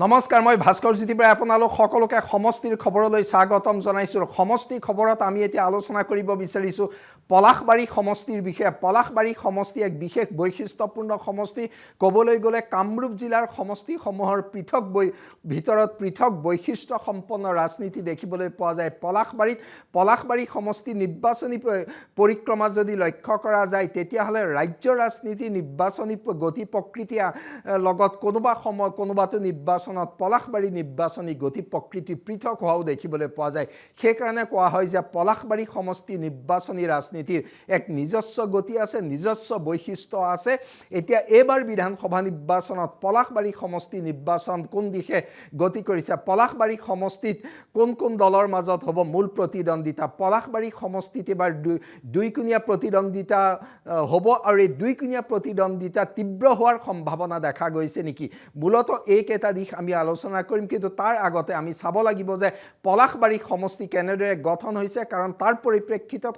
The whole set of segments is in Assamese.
নমস্কাৰ মই ভাস্কৰ জ্যোতিৰ পৰা আপোনালোক সকলোকে সমষ্টিৰ খবৰলৈ স্বাগতম জনাইছো সমষ্টি খবৰত আমি এতিয়া আলোচনা কৰিব বিচাৰিছো পলাশবাৰী সমষ্টিৰ বিষয়ে পলাশবাৰী সমষ্টি এক বিশেষ বৈশিষ্ট্যপূৰ্ণ সমষ্টি কবলৈ গলে কামৰূপ জিলাৰ সমষ্টিসমূহৰ ভিতৰত পৃথক বৈশিষ্ট্য সম্পন্ন ৰাজনীতি দেখিবলৈ পোৱা যায় পলাশবাৰী সমষ্টি নিৰ্বাচনী পৰিক্ৰমা যদি লক্ষ্য কৰা যায় তেতিয়াহলে ৰাজ্য ৰাজনীতি নিৰ্বাচনী গতি প্ৰকৃতি লগত কোনোবাটো নিৰ্বাচনত পলাশবাৰী নিৰ্বাচনী গতি প্ৰকৃতি পৃথক হোৱাও দেখিবলৈ পোৱা যায় সেই কাৰণে কোৱা হয় যে পলাশবাৰী সমষ্টি নিৰ্বাচনী ৰাজনীতিৰ এক নিজস্ব গতি আছে নিজস্ব বৈশিষ্ট্য আছে এতিয়া এবাৰ বিধানসভা নিৰ্বাচনত পলাশবাৰী সমষ্টি নিৰ্বাচন কোন দিশে গতি কৰিছে পলাশবাৰী সমষ্টিত কোন দলৰ মাজত হ'ব মূল প্ৰতিদ্বন্দিতা পলাশবাৰী সমষ্টিত এবাৰ দুইকুণীয়া প্ৰতিদ্বন্দিতা হ'ব আৰু এই দুইকুণীয়া প্ৰতিদ্বন্দিতা তীব্ৰ হোৱাৰ সম্ভাৱনা দেখা গৈছে নেকি মূলত এইকেইটা দিশ আমি আলোচনা কৰিম কিন্তু তাৰ আগতে আমি চাব লাগিব যে পলাশবাৰী সমষ্টি কেনেদৰে গঠন হৈছে কাৰণ তাৰ পৰিপ্ৰেক্ষিতত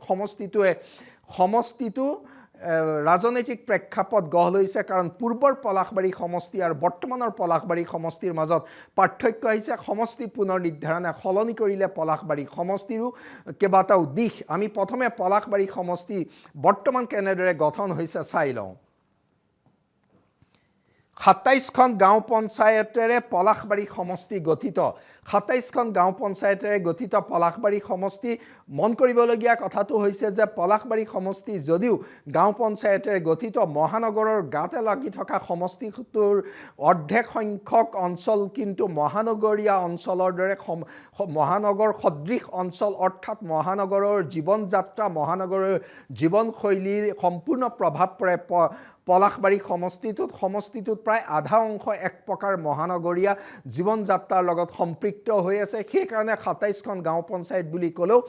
সমষ্টিটো ৰাজনৈতিক প্ৰেক্ষাপট গঢ় লৈছে কাৰণ পূৰ্বৰ পলাশবাৰী সমষ্টি আৰু বৰ্তমানৰ পলাশবাৰী সমষ্টিৰ মাজত পাৰ্থক্য আহিছে সমষ্টি পুনৰ নিৰ্ধাৰণে সলনি কৰিলে পলাশবাৰী সমষ্টিৰো কেইবাটাও দিশ আমি প্ৰথমে পলাশবাৰী সমষ্টি বৰ্তমান কেনেদৰে গঠন হৈছে চাই লওঁ ২৭খন গাঁও পঞ্চায়তেৰে পলাশবাৰী সমষ্টি গঠিত ২৭খন গাঁও পঞ্চায়তেৰে গঠিত পলাশবাৰী সমষ্টি মন কৰিবলগীয়া কথাটো হৈছে যে পলাশবাৰী সমষ্টি যদিও গাঁও পঞ্চায়তেৰে গঠিত মহানগৰৰ গাতে লাগি থকা সমষ্টিটোৰ অৰ্ধেক সংখ্যক অঞ্চল কিন্তু মহানগৰীয়া অঞ্চলৰ দৰে মহানগৰ সদৃশ অঞ্চল অৰ্থাৎ মহানগৰৰ জীৱন যাত্ৰা মহানগৰৰ জীৱনশৈলীৰ সম্পূৰ্ণ প্ৰভাৱ পৰে পলাশবাৰী সমষ্টিটোত প্ৰায় আধা অংশ এক প্ৰকাৰ মহানগৰীয়া জীৱন যাত্ৰাৰ লগত সম্পৃক্ত হৈ আছে সেই কাৰণে ২৭খন গাঁও পঞ্চায়ত বুলি ক'লেও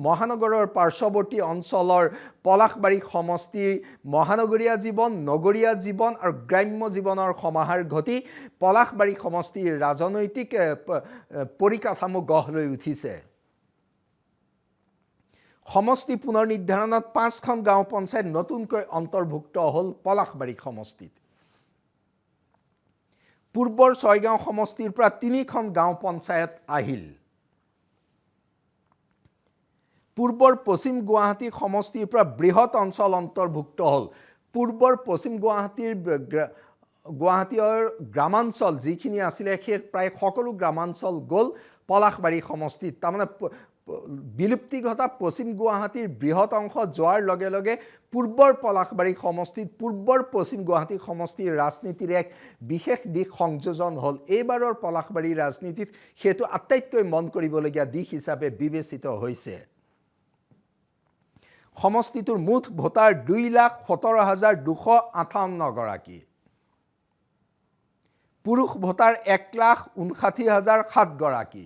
মহানগৰৰ পাৰ্শ্বৱৰ্তী অঞ্চলৰ পলাশবাৰী সমষ্টিৰ মহানগৰীয়া জীৱন নগৰীয়া জীৱন আৰু গ্ৰাম্য জীৱনৰ সমাহাৰ ঘটি পলাশবাৰী সমষ্টিৰ ৰাজনৈতিক পৰিকাঠামো গঢ় লৈ উঠিছে সমষ্টি পুনৰ নিৰ্ধাৰণত ৫খন গাঁও পঞ্চায়ত নতুনকৈ অন্তৰ্ভুক্ত হ'ল পলাশবাৰী সমষ্টিত পূৰ্বৰ ৬ গাঁও সমষ্টিৰ পৰা ৩খন গাঁও পঞ্চায়ত আহিল পূৰ্বৰ পশ্চিম গুৱাহাটী সমষ্টিৰ পৰা বৃহৎ অঞ্চল অন্তৰ্ভুক্ত হ'ল পূৰ্বৰ পশ্চিম গুৱাহাটীৰ গ্ৰামাঞ্চল যিখিনি আছিলে সেই প্ৰায় সকলো গ্ৰামাঞ্চল গ'ল পলাশবাৰী সমষ্টিত তাৰমানে বিলুপ্তি ঘটা পশ্চিম গুৱাহাটীৰ বৃহৎ অংশ যোৱাৰ লগে লগে পূৰ্বৰ পলাশবাৰী সমষ্টিত পূৰ্বৰ পশ্চিম গুৱাহাটী সমষ্টিৰ ৰাজনীতিৰ এক বিশেষ দিশ সংযোজন হ'ল এইবাৰৰ পলাশবাৰী ৰাজনীতিত সেইটো আটাইতকৈ মন কৰিবলগীয়া দিশ হিচাপে বিবেচিত হৈছে সমষ্টিটোৰ মুঠ ভোটাৰ ২,১৭,২৫৮ গৰাকী পুৰুষ ভোটাৰ ১,৫৯,০৭ গৰাকী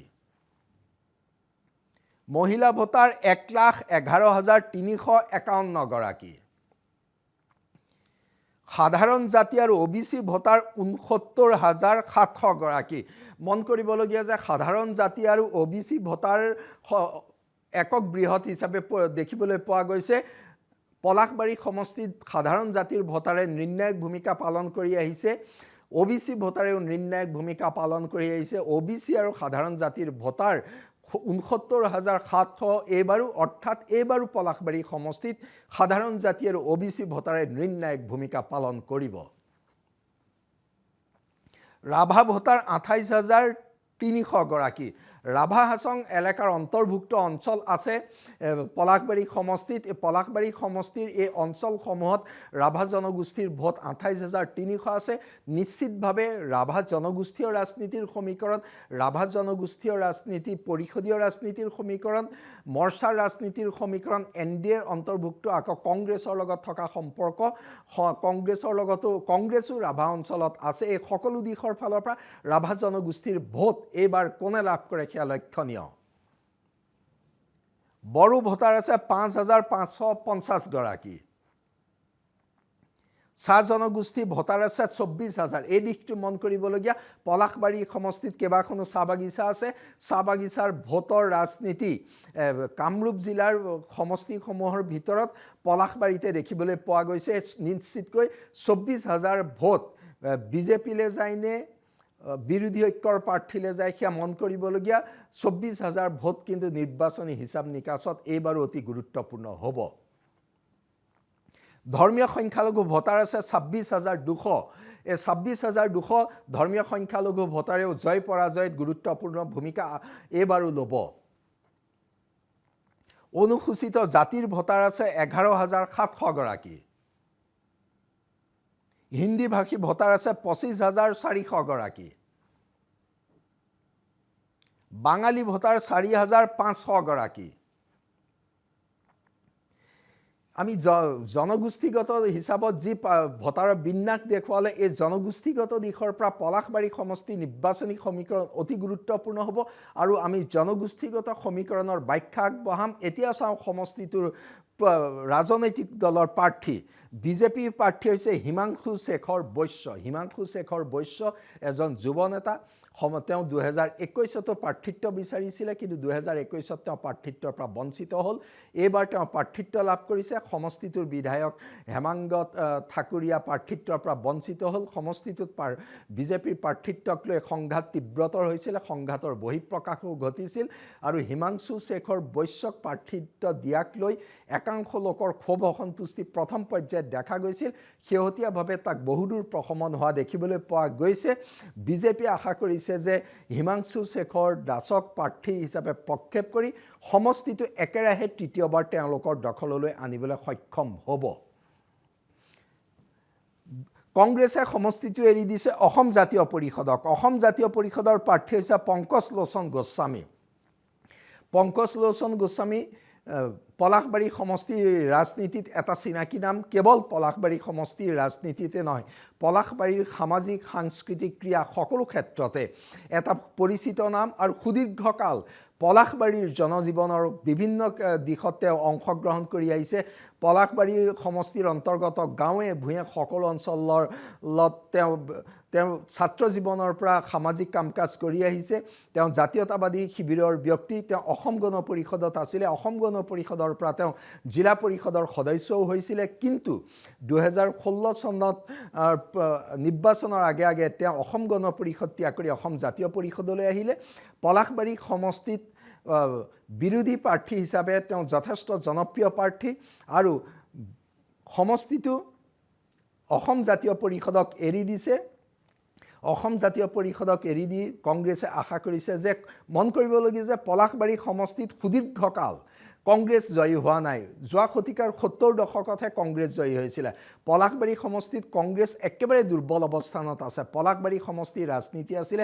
মহিলা ভোটাৰ ১,১১,৩৫১ গৰাকী সাধাৰণ জাতি আৰু ওবিচি ভোটাৰ ৬৯,৭০০ গৰাকী মন কৰিবলগীয়া যে সাধাৰণ জাতি আৰু ওবিচি ভোটাৰ একক বৃহৎ হিচাপে দেখিবলৈ পোৱা গৈছে পলাশবাৰী সমষ্টিত সাধাৰণ জাতিৰ ভোটাৰে নিৰ্ণায়ক ভূমিকা পালন কৰি আহিছে ওবিচি ভোটাৰেও নিৰ্ণায়ক ভূমিকা পালন কৰি আহিছে ওবিচি আৰু সাধাৰণ জাতিৰ ভোটাৰ ৬৯,৭০০ এইবাৰো পলাশবাৰী সমষ্টিত সাধাৰণ জাতি আৰু ওবিচি ভোটাৰে নিৰ্ণায়ক ভূমিকা পালন কৰিব ৰাভা ভোটাৰ ২৮,৩০০ গৰাকী ৰাভা হাছং এলেকাৰ অন্তৰ্ভুক্ত অঞ্চল আছে পলাশবাৰী সমষ্টিত পলাশবাৰী সমষ্টিৰ এই অঞ্চলসমূহত ৰাভা জনগোষ্ঠীৰ ভোট ২৮,৩০০ আছে নিশ্চিতভাৱে ৰাভা জনগোষ্ঠীয় ৰাজনীতিৰ সমীকৰণ ৰাভা জনগোষ্ঠীয় ৰাজনীতি পৰিষদীয় ৰাজনীতিৰ সমীকৰণ মৰ্চাৰ ৰাজনীতিৰ সমীকৰণ এনডিএৰ অন্তৰ্ভুক্ত আকৌ কংগ্ৰেছৰ লগত থকা সম্পৰ্ক কংগ্ৰেছো ৰাভা অঞ্চলত আছে এই সকলো দিশৰ ফালৰ পৰা ৰাভা জনগোষ্ঠীৰ ভোট এইবাৰ কোনে লাভ কৰে সেয়া লক্ষণীয় বড়ো ভোটাৰ আছে ৫,৫৫০ গৰাকী চাহ জনগোষ্ঠী ভোটাৰ আছে ২৪,০০০ এই দিশটো মন কৰিবলগীয়া পলাশবাৰী সমষ্টিত কেইবাখনো চাহ বাগিচা আছে চাহ বাগিচাৰ ভোটৰ ৰাজনীতি কামৰূপ জিলাৰ সমষ্টিসমূহৰ ভিতৰত পলাশবাৰীতে দেখিবলৈ পোৱা গৈছে নিশ্চিতকৈ ২৪,০০০ ভোট বিজেপিলৈ যায়নে বিৰোধী ঐক্যৰ প্ৰাৰ্থীলৈ যায় সেয়া মন কৰিবলগীয়া 24,000 ভোট কিন্তু নিৰ্বাচনী হিচাপ নিকাচত এইবাৰো অতি গুৰুত্বপূৰ্ণ হ'ব ধৰ্মীয় সংখ্যালঘু ভোটাৰ আছে 26,200 এই 26,200 ধৰ্মীয় সংখ্যালঘু ভোটাৰেও জয় পৰাজয়ত গুৰুত্বপূৰ্ণ ভূমিকা এইবাৰো ল'ব অনুসূচিত জাতিৰ ভোটাৰ আছে 11,700 গৰাকী হিন্দী ভাষী ভোটাৰ আছে 25,400 গৰাকী বাঙালী ভোটাৰ 4,500 গৰাকী আমি জনগোষ্ঠীগত হিচাপত যি ভোটাৰৰ বিন্যাস দেখুৱালে এই জনগোষ্ঠীগত দিশৰ পৰা পলাশবাৰী সমষ্টি নিৰ্বাচনী সমীকৰণ অতি গুৰুত্বপূৰ্ণ হ'ব আৰু আমি জনগোষ্ঠীগত সমীকৰণৰ ব্যাখ্যা আগবঢ়াম এতিয়া চাওঁ সমষ্টিটোৰ ৰাজনৈতিক দলৰ প্ৰাৰ্থী বিজেপি প্ৰাৰ্থী হৈছে হিমাংশু শেখৰ বৈশ্য এজন যুৱ নেতা তেওঁ 2021তো প্ৰাৰ্থিত্ব বিচাৰিছিলে কিন্তু 2021ত তেওঁ প্ৰাৰ্থিত্বৰ পৰা বঞ্চিত হ'ল এইবাৰ তেওঁ প্ৰাৰ্থিত্ব লাভ কৰিছে সমষ্টিটোৰ বিধায়ক হেমাংগ ঠাকুৰীয়া প্ৰাৰ্থিত্বৰ পৰা বঞ্চিত হ'ল সমষ্টিটোত বিজেপিৰ প্ৰাৰ্থিত্বক লৈ সংঘাত তীব্ৰতৰ হৈছিল সংঘাতৰ বহিঃপ্ৰকাশো ঘটিছিল আৰু হিমাংশু শেখৰ বৈশ্যক প্ৰাৰ্থিত্ব দিয়াক লৈ একাংশ লোকৰ ক্ষোভ অসন্তুষ্টি প্ৰথম পৰ্যায়ত দেখা গৈছিল শেহতীয়াভাৱে তাক বহুদূৰ প্ৰশমন হোৱা দেখিবলৈ পোৱা গৈছে বিজেপি আশা কৰিছে যে হিমাংশু শেখৰ দাসক প্ৰাৰ্থী হিচাপে প্ৰক্ষেপ কৰি সমষ্টিটো একেৰাহে তৃতীয়বাৰ তেওঁলোকৰ দখললৈ আনিবলৈ সক্ষম হ'ব কংগ্ৰেছে সমষ্টিটো এৰি দিছে অসম জাতীয় পৰিষদৰ প্ৰাৰ্থী হৈছে পংকজ লোচন গোস্বামী পলাশবাৰী সমষ্টিৰ ৰাজনীতিত এটা চিনাকি নাম কেৱল পলাশবাৰী সমষ্টিৰ ৰাজনীতিতে নহয় পলাশবাৰীৰ সামাজিক সাংস্কৃতিক ক্ৰিয়া সকলো ক্ষেত্ৰতে এটা পৰিচিত নাম আৰু সুদীৰ্ঘকাল পলাশবাৰীৰ জনজীৱনৰ বিভিন্ন দিশত তেওঁ অংশগ্ৰহণ কৰি আহিছে পলাশবাৰী সমষ্টিৰ অন্তৰ্গত গাঁৱে ভূঞে সকলো অঞ্চলত তেওঁ ছাত্ৰ জীৱনৰ পৰা সামাজিক কাম কাজ কৰি আহিছে তেওঁ জাতীয়তাবাদী শিবিৰৰ ব্যক্তি তেওঁ অসম গণ পৰিষদত আছিল অসম গণ পৰিষদৰ পৰা তেওঁ জিলা পৰিষদৰ সদস্যও হৈছিল কিন্তু 2016 চনত নিৰ্বাচনৰ আগে তেওঁ অসম গণ পৰিষদ ত্যাগ কৰি অসম জাতীয় পৰিষদলৈ আহিলে পলাশবাৰী সমষ্টিত বিৰোধী প্ৰাৰ্থী হিচাপে তেওঁ যথেষ্ট জনপ্ৰিয় প্ৰাৰ্থী আৰু সমষ্টিটো অসম জাতীয় পৰিষদক এৰি দিছে অসম জাতীয় পৰিষদক এৰি দি কংগ্ৰেছে আশা কৰিছে যে মন কৰিবলগীয়া যে পলাশবাৰী সমষ্টিত সুদীৰ্ঘকাল কংগ্ৰেছ জয়ী হোৱা নাই যোৱা শতিকাৰ 70 দশকতহে কংগ্ৰেছ জয়ী হৈছিল পলাশবাৰী সমষ্টিত কংগ্ৰেছ একেবাৰে দুৰ্বল অৱস্থানত আছে পলাশবাৰী সমষ্টিৰ ৰাজনীতি আছিল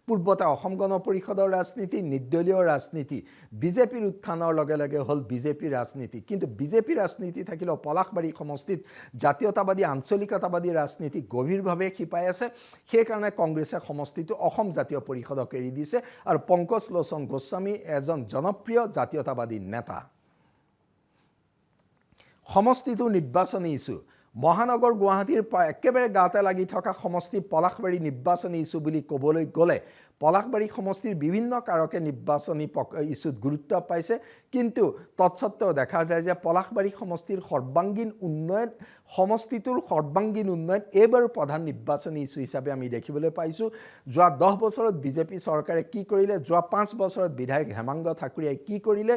পূৰ্বতে অসম গণ পৰিষদৰ ৰাজনীতি নিৰ্দলীয় ৰাজনীতি বিজেপিৰ উত্থানৰ লগে লগে হ'ল বিজেপিৰ ৰাজনীতি কিন্তু বিজেপিৰ ৰাজনীতি থাকিলেও পলাশবাৰী সমষ্টিত জাতীয়তাবাদী আঞ্চলিকতাবাদী ৰাজনীতি গভীৰভাৱে শিপাই আছে সেইকাৰণে কংগ্ৰেছে সমষ্টিটো অসম জাতীয় পৰিষদক এৰি দিছে আৰু পংকজ লোচন গোস্বামী এজন জনপ্ৰিয় জাতীয়তাবাদী নেতা সমষ্টিটো নিৰ্বাচনী ইছ্যু মহানগৰ গুৱাহাটীৰ একেবাৰে গাতে লাগি থকা সমষ্টি পলাশবাৰী নিৰ্বাচনী ইছ্যু বুলি ক'বলৈ গ'লে পলাশবাৰী সমষ্টিৰ বিভিন্ন কাৰকে নিৰ্বাচনী ইছ্যুত গুৰুত্ব পাইছে কিন্তু তৎসত্ত্বেও দেখা যায় যে পলাশবাৰী সমষ্টিৰ সৰ্বাংগীন উন্নয়ন সমষ্টিটোৰ সৰ্বাংগীন উন্নয়ন এইবাৰ প্ৰধান নিৰ্বাচনী ইছ্যু হিচাপে আমি দেখিবলৈ পাইছোঁ যোৱা 10 বছৰত বিজেপি চৰকাৰে কি কৰিলে যোৱা 5 বছৰত বিধায়ক হেমাংগ ঠাকুৰীয়াই কি কৰিলে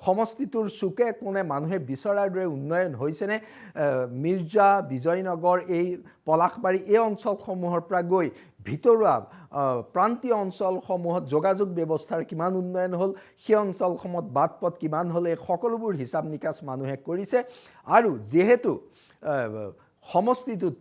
সমষ্টিটোৰ চুকে কোণে মানুহে বিচৰাৰ দৰে উন্নয়ন হৈছেনে মিৰ্জা বিজয়নগৰ এই পলাশবাৰী এই অঞ্চলসমূহৰ পৰা গৈ ভিতৰুৱা প্ৰান্তীয় অঞ্চলসমূহত যোগাযোগ ব্যৱস্থাৰ কিমান উন্নয়ন হ'ল সেই অঞ্চলসমূহত বাটপথ কিমান হ'ল এই সকলোবোৰ হিচাপ নিকাচ মানুহে কৰিছে আৰু যেহেতু সমষ্টিটোত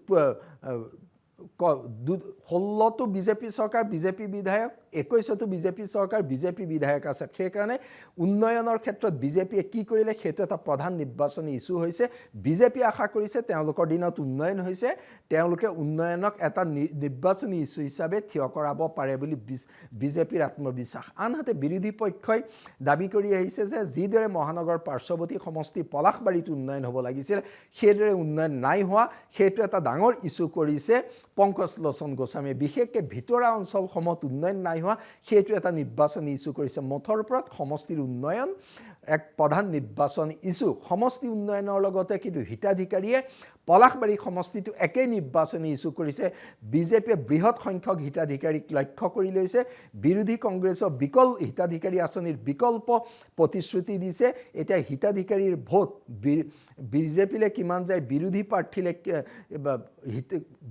16তো বিজেপি চৰকাৰ বিজেপি বিধায়ক 21তো বিজেপি চৰকাৰ বিজেপি বিধায়ক আছে সেইকাৰণে উন্নয়নৰ ক্ষেত্ৰত বিজেপিয়ে কি কৰিলে সেইটো এটা প্ৰধান নিৰ্বাচনী ইছ্যু হৈছে বিজেপি আশা কৰিছে তেওঁলোকৰ দিনত উন্নয়ন হৈছে তেওঁলোকে উন্নয়নক এটা নিৰ্বাচনী ইছ্যু হিচাপে থিয় কৰাব পাৰে বুলি বিজেপিৰ আত্মবিশ্বাস আনহাতে বিৰোধী পক্ষই দাবী কৰি আহিছে যে যিদৰে মহানগৰ পাৰ্শ্বৱৰ্তী সমষ্টি পলাশবাৰীত উন্নয়ন হ'ব লাগিছিল সেইদৰে উন্নয়ন নাই হোৱা সেইটো এটা ডাঙৰ ইছ্যু কৰিছে পংকজ লোচন গোস্বামীয়ে বিশেষকৈ ভিতৰুৱা অঞ্চলসমূহত উন্নয়ন নাই হোৱা সেইটো এটা নিৰ্বাচনী ইছ্যু কৰিছে মুঠৰ ওপৰত সমষ্টিৰ উন্নয়ন এক প্ৰধান নিৰ্বাচন ইছ্যু সমষ্টি উন্নয়নৰ লগতে কিন্তু হিতাধিকাৰীয়ে পলাশবাৰী সমষ্টিটো একেই নিৰ্বাচনী ইছ্যু কৰিছে বিজেপিয়ে বৃহৎ সংখ্যক হিতাধিকাৰীক লক্ষ্য কৰি লৈছে বিৰোধী কংগ্ৰেছৰ বিকল হিতাধিকাৰী আঁচনিৰ বিকল্প প্ৰতিশ্ৰুতি দিছে এতিয়া হিতাধিকাৰীৰ ভোট বিজেপিলে কিমান যায় বিৰোধী প্ৰাৰ্থীলে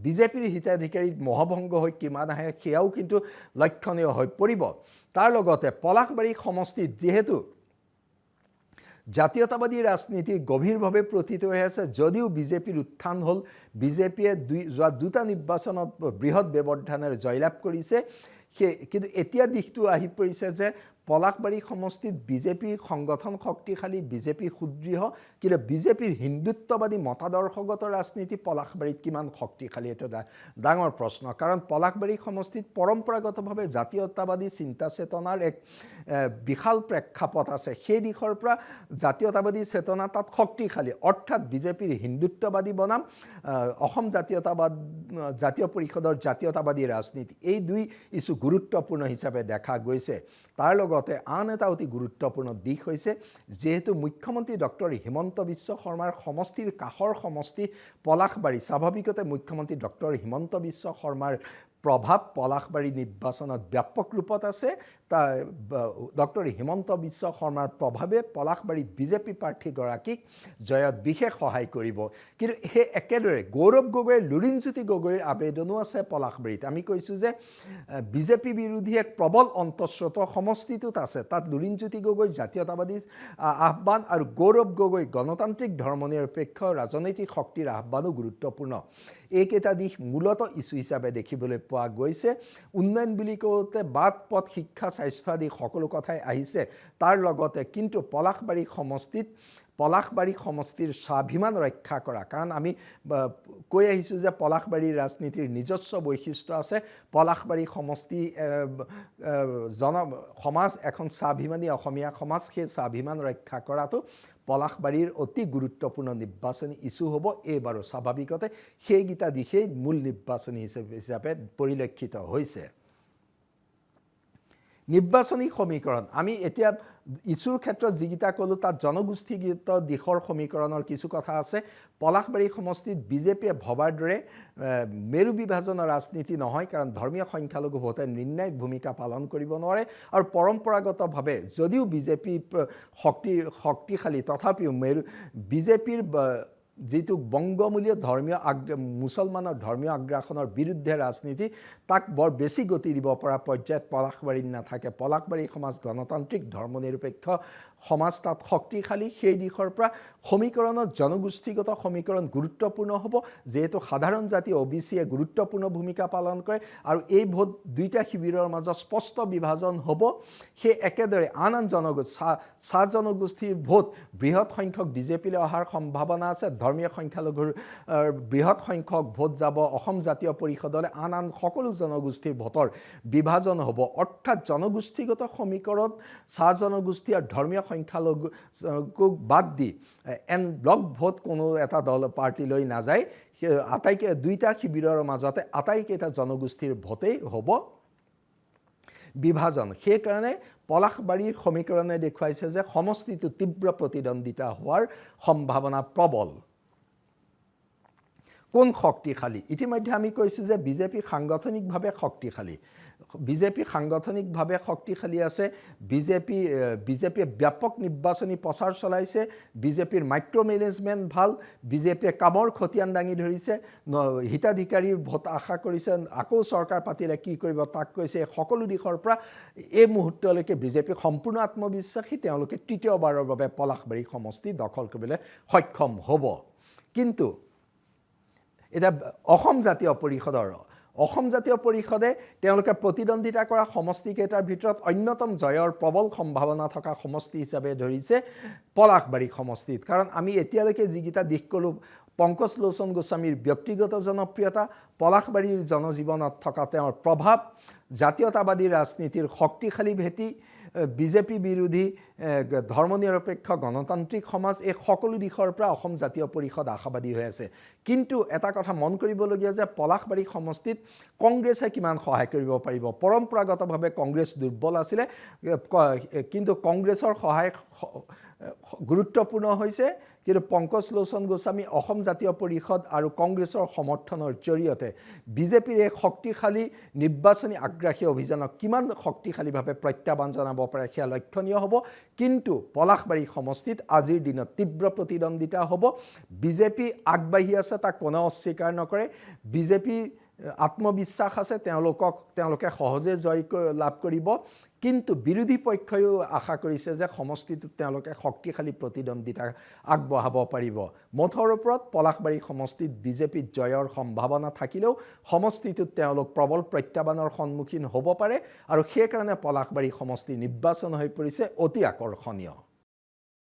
বিজেপিৰ হিতাধিকাৰীৰ মহাভংগ হৈ কিমান আহে সেয়াও কিন্তু লক্ষণীয় হৈ পৰিব তাৰ লগতে পলাশবাৰী সমষ্টিত যিহেতু জাতীয়তাবাদী ৰাজনীতি গভীৰভাৱে প্ৰতিত হৈ আছে যদিও বিজেপিৰ উত্থান হ'ল বিজেপিয়ে যোৱা দুটা নিৰ্বাচনত বৃহৎ ব্যৱধানেৰে জয়লাভ কৰিছে কিন্তু এতিয়া দিশটো আহি পৰিছে যে পলাশবাৰী সমষ্টিত বিজেপিৰ সংগঠন শক্তিশালী বিজেপি সুদৃঢ় কিন্তু বিজেপিৰ হিন্দুত্ববাদী মতাদৰ্শগত ৰাজনীতি পলাশবাৰীত কিমান শক্তিশালী এটা ডাঙৰ প্ৰশ্ন কাৰণ পলাশবাৰী সমষ্টিত পৰম্পৰাগতভাৱে জাতীয়তাবাদী চিন্তা চেতনাৰ এক বিশাল প্ৰেক্ষাপট আছে সেই দিশৰ পৰা জাতীয়তাবাদী চেতনা তাত শক্তিশালী অৰ্থাৎ বিজেপিৰ হিন্দুত্ববাদী বনাম অসম জাতীয় পৰিষদৰ জাতীয়তাবাদী ৰাজনীতি এই দুই ইছ্যু গুৰুত্বপূৰ্ণ হিচাপে দেখা গৈছে তাৰ লগতে আন এটা অতি গুৰুত্বপূৰ্ণ দিশ হৈছে যেহেতু মুখ্যমন্ত্ৰী ডক্টৰ হিমন্ত বিশ্ব শৰ্মাৰ সমষ্টিৰ কাষৰ সমষ্টি পলাশবাৰী স্বাভাৱিকতে মুখ্যমন্ত্ৰী ডক্টৰ হিমন্ত বিশ্ব শৰ্মাৰ প্ৰভাৱ পলাশবাৰী নিৰ্বাচনত ব্যাপক ৰূপত আছে ডক্টৰ হিমন্ত বিশ্ব শৰ্মাৰ প্ৰভাৱে পলাশবাৰীত বিজেপি প্ৰাৰ্থীগৰাকীক জয়ত বিশেষ সহায় কৰিব কিন্তু সেই একেদৰে গৌৰৱ গগৈ লুৰিণজ্যোতি গগৈৰ আবেদনো আছে পলাশবাৰীত আমি কৈছোঁ যে বিজেপি বিৰোধী এক প্ৰবল অন্তঃস্ৰোত সমষ্টিটোত আছে তাত লুৰিণজ্যোতি গগৈ জাতীয়তাবাদী আহ্বান আৰু গৌৰৱ গগৈ গণতান্ত্ৰিক ধৰ্মনিৰপেক্ষ ৰাজনৈতিক শক্তিৰ আহ্বানো গুৰুত্বপূৰ্ণ এইকেইটা দিশ মূলত ইছ্যু হিচাপে দেখিবলৈ পোৱা গৈছে উন্নয়ন বুলি কওঁতে বাট পথ শিক্ষা স্বাস্থ্য আদি সকলো কথাই আহিছে তাৰ লগতে কিন্তু পলাশবাৰী সমষ্টিৰ স্বাভিমান ৰক্ষা কৰা কাৰণ আমি কৈ আহিছোঁ যে পলাশবাৰী ৰাজনীতিৰ নিজস্ব বৈশিষ্ট্য আছে পলাশবাৰী সমষ্টি সমাজ এখন স্বাভিমানী অসমীয়া সমাজ সেই স্বাভিমান ৰক্ষা কৰাটো পলাশবাৰীৰ অতি গুৰুত্বপূৰ্ণ নিৰ্বাচনী ইছ্যু হ'ব এইবাৰো স্বাভাৱিকতে সেইকেইটা দিশেই মূল নিৰ্বাচনী হিচাপে পৰিলক্ষিত হৈছে নিৰ্বাচনী সমীকৰণ আমি এতিয়া ইছ্যুৰ ক্ষেত্ৰত যিকেইটা ক'লোঁ তাত জনগোষ্ঠীগত দিশৰ সমীকৰণৰ কিছু কথা আছে পলাশবাৰী সমষ্টিত বিজেপিয়ে ভবাৰ দৰে মেৰু বিভাজনৰ ৰাজনীতি নহয় কাৰণ ধৰ্মীয় সংখ্যালঘু ভোটে নিৰ্ণায়ক ভূমিকা পালন কৰিব নোৱাৰে আৰু পৰম্পৰাগতভাৱে যদিও বিজেপি শক্তিশালী তথাপিও বিজেপিৰ যিটো বংগমূলীয় ধৰ্মীয় মুছলমানৰ ধৰ্মীয় আগ্ৰাসনৰ বিৰুদ্ধে ৰাজনীতি তাক বৰ বেছি গতি দিব পৰা পৰ্যায়ত পলাশবাৰীত নাথাকে পলাশবাৰী সমাজ গণতান্ত্ৰিক ধৰ্মনিৰপেক্ষ সমাজ তাত শক্তিশালী সেই দিশৰ পৰা সমীকৰণত জনগোষ্ঠীগত সমীকৰণ গুৰুত্বপূৰ্ণ হ'ব যেহেতু সাধাৰণ জাতি OBCয়ে গুৰুত্বপূৰ্ণ ভূমিকা পালন কৰে আৰু এই ভোট দুইটা শিবিৰৰ মাজত স্পষ্ট বিভাজন হ'ব সেই একেদৰে আন চাহ জনগোষ্ঠীৰ ভোট বৃহৎ সংখ্যক বিজেপিলৈ অহাৰ সম্ভাৱনা আছে ধৰ্মীয় সংখ্যালঘুৰ বৃহৎ সংখ্যক ভোট যাব অসম জাতীয় পৰিষদলৈ আন সকলো জনগোষ্ঠীৰ ভোটৰ বিভাজন হ'ব অৰ্থাৎ জনগোষ্ঠীগত সমীকৰণ চাহ জনগোষ্ঠী আৰু ধৰ্মীয় সংখ্যালঘুক বাদ দি এন ব্লক ভোট কোনো এটা দল পাৰ্টিলৈ নাযায় দুইটা শিবিৰৰ মাজতে আটাইকেইটা জনগোষ্ঠীৰ ভোটেই হ'ব বিভাজন সেইকাৰণে পলাশবাৰীৰ সমীকৰণে দেখুৱাইছে যে সমষ্টিটো তীব্ৰ প্ৰতিদ্বন্দ্বিতা হোৱাৰ সম্ভাৱনা প্ৰবল কোন শক্তিশালী ইতিমধ্যে আমি কৈছোঁ যে বিজেপি সাংগঠনিকভাৱে শক্তিশালী আছে বিজেপিয়ে ব্যাপক নিৰ্বাচনী প্ৰচাৰ চলাইছে বিজেপিৰ মাইক্ৰ' মেনেজমেণ্ট ভাল বিজেপিয়ে কামৰ খতিয়ান দাঙি ধৰিছে হিতাধিকাৰীৰ ভোট আশা কৰিছে আকৌ চৰকাৰ পাতিলে কি কৰিব তাক কৈছে সকলো দিশৰ পৰা এই মুহূৰ্তলৈকে বিজেপি সম্পূৰ্ণ আত্মবিশ্বাসী তেওঁলোকে তৃতীয়বাৰৰ বাবে পলাশবাৰী সমষ্টি দখল কৰিবলৈ সক্ষম হ'ব কিন্তু এতিয়া অসম জাতীয় পৰিষদে তেওঁলোকে প্ৰতিদ্বন্দ্বিতা কৰা সমষ্টিকেইটাৰ ভিতৰত অন্যতম জয়ৰ প্ৰবল সম্ভাৱনা থকা সমষ্টি হিচাপে ধৰিছে পলাশবাৰী সমষ্টিত কাৰণ আমি এতিয়ালৈকে যিকেইটা দিশ ক'লোঁ পংকজ লোচন গোস্বামীৰ ব্যক্তিগত জনপ্ৰিয়তা পলাশবাৰীৰ জনজীৱনত থকা তেওঁৰ প্ৰভাৱ জাতীয়তাবাদী ৰাজনীতিৰ শক্তিশালী ভেটি বিজেপি বিৰোধী ধৰ্মনিৰপেক্ষ গণতান্ত্ৰিক সমাজ এই সকলো দিশৰ পৰা অসম জাতীয় পৰিষদ আশাবাদী হৈ আছে কিন্তু এটা কথা মন কৰিবলগীয়া যে পলাশবাৰী সমষ্টিত কংগ্ৰেছে কিমান সহায় কৰিব পাৰিব পৰম্পৰাগতভাৱে কংগ্ৰেছ দুৰ্বল আছিলে কিন্তু কংগ্ৰেছৰ সহায় গুৰুত্বপূৰ্ণ হৈছে কিন্তু পংকজ লোচন গোস্বামী অসম জাতীয় পৰিষদ আৰু কংগ্ৰেছৰ সমৰ্থনৰ জৰিয়তে বিজেপিৰ এই শক্তিশালী নিৰ্বাচনী আগ্ৰাসী অভিযানক কিমান শক্তিশালীভাৱে প্ৰত্যাহ্বান জনাব পাৰে সেয়া লক্ষণীয় হ'ব কিন্তু পলাশবাৰী সমষ্টিত আজিৰ দিনত তীব্ৰ প্ৰতিদ্বন্দ্বিতা হ'ব বিজেপি আগবাঢ়ি আছে তাক কোনেও অস্বীকাৰ নকৰে বিজেপি আত্মবিশ্বাস আছে তেওঁলোকে সহজে জয় লাভ কৰিব কিন্তু বিৰোধী পক্ষয়ো আশা কৰিছে যে সমষ্টিটোত তেওঁলোকে শক্তিশালী প্ৰতিদ্বন্দ্বিতা আগবঢ়াব পাৰিব মুঠৰ ওপৰত পলাশবাৰী সমষ্টিত বিজেপিত জয়ৰ সম্ভাৱনা থাকিলেও সমষ্টিটোত তেওঁলোক প্ৰবল প্ৰত্যাহ্বানৰ সন্মুখীন হ'ব পাৰে আৰু সেইকাৰণে পলাশবাৰী সমষ্টি নিৰ্বাচন হৈ পৰিছে অতি আকৰ্ষণীয়